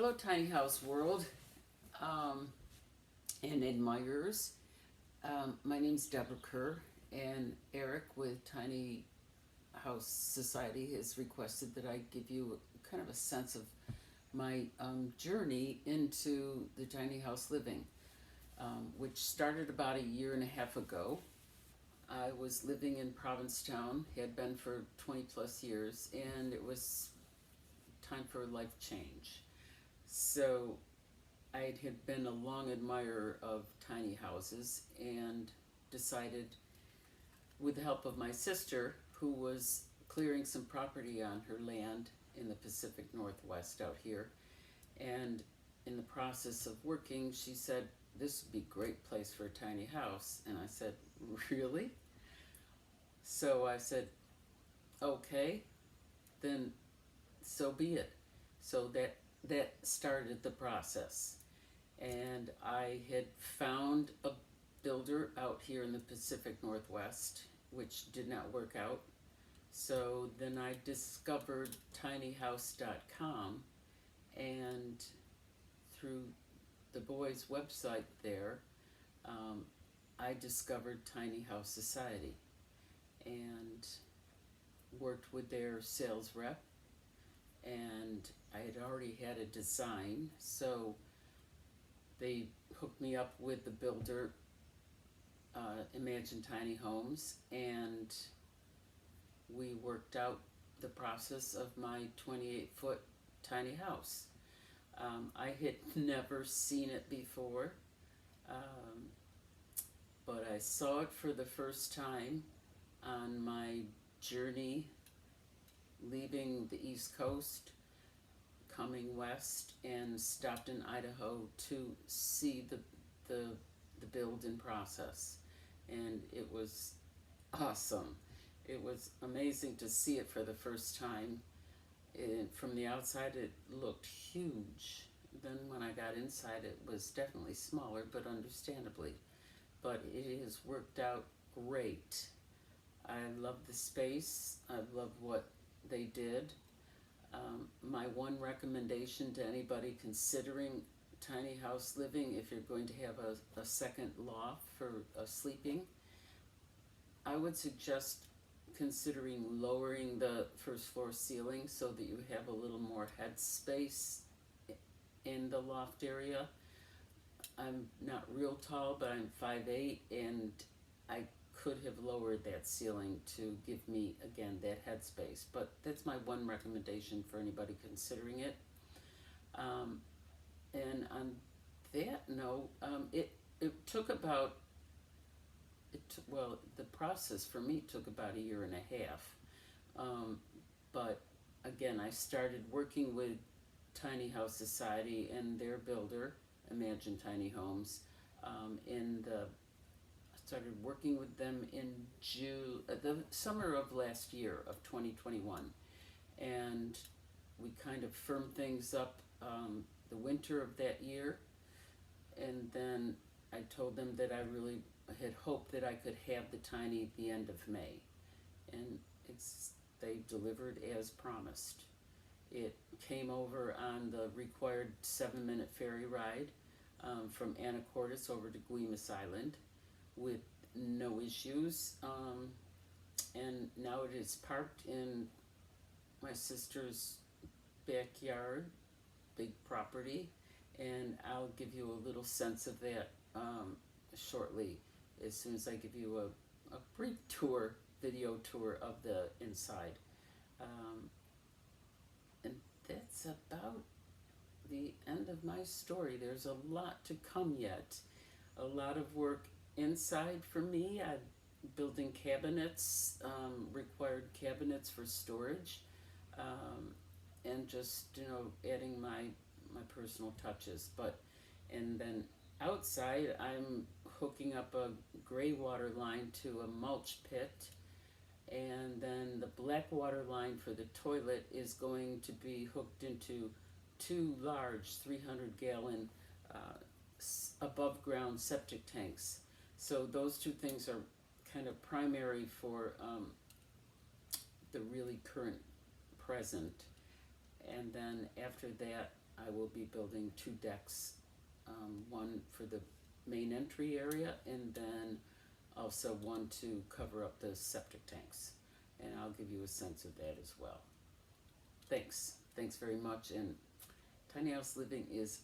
Hello, Tiny House World um, and admirers. My name's Deborah Kerr, and Eric with Tiny House Society has requested that I give you kind of a sense of my journey into the tiny house living, which started about a year and a half ago. I was living in Provincetown, had been for 20 plus years, and it was time for a life change. So I had been a long admirer of tiny houses and decided, with the help of my sister, who was clearing some property on her land in the Pacific Northwest out here, and in the process of working, she said, "This would be a great place for a tiny house." And I said, "Really?" So I said, "Okay, then so be it." So that started the process. And I had found a builder out here in the Pacific Northwest, which did not work out. So then I discovered tinyhouse.com, and through the boys' website there, um, I discovered Tiny House Society and worked with their sales rep. And I had already had a design, so they hooked me up with the builder, Imagine Tiny Homes, and we worked out the process of my 28-foot tiny house. I had never seen it before, um, but I saw it for the first time on my journey leaving the East Coast, coming west, and stopped in Idaho to see the build in process. And it was awesome. It was amazing to see it for the first time. From the outside, it looked huge. Then when I got inside, it was definitely smaller, but understandably. But it has worked out great. I love the space. I love what they did. My one recommendation to anybody considering tiny house living, if you're going to have a second loft for sleeping, I would suggest considering lowering the first floor ceiling so that you have a little more head space in the loft area. I'm not real tall, but I'm 5'8", and I could have lowered that ceiling to give me, again, that headspace. But that's my one recommendation for anybody considering it. And on that note, it took about, the process for me took about a year and a half. But again, I started working with Tiny House Society and their builder, Imagine Tiny Homes, started working with them in the summer of last year of 2021, and we kind of firmed things up the winter of that year, and then I told them that I really had hoped that I could have the tiny at the end of May, and they delivered as promised. It came over on the required 7-minute ferry ride from Anacortes over to Guimas Island with no issues, and now it is parked in my sister's backyard, big property, and I'll give you a little sense of that shortly, as soon as I give you a brief tour, video tour of the inside. And that's about the end of my story. There's a lot to come yet. A lot of work inside for me. I'm building cabinets, required cabinets for storage, and just adding my personal touches. And then outside, I'm hooking up a gray water line to a mulch pit, and then the black water line for the toilet is going to be hooked into two large 300-gallon above ground septic tanks. So those two things are kind of primary for the really current present. And then after that, I will be building 2 decks, one for the main entry area, and then also one to cover up the septic tanks. And I'll give you a sense of that as well. Thanks very much. And tiny house living is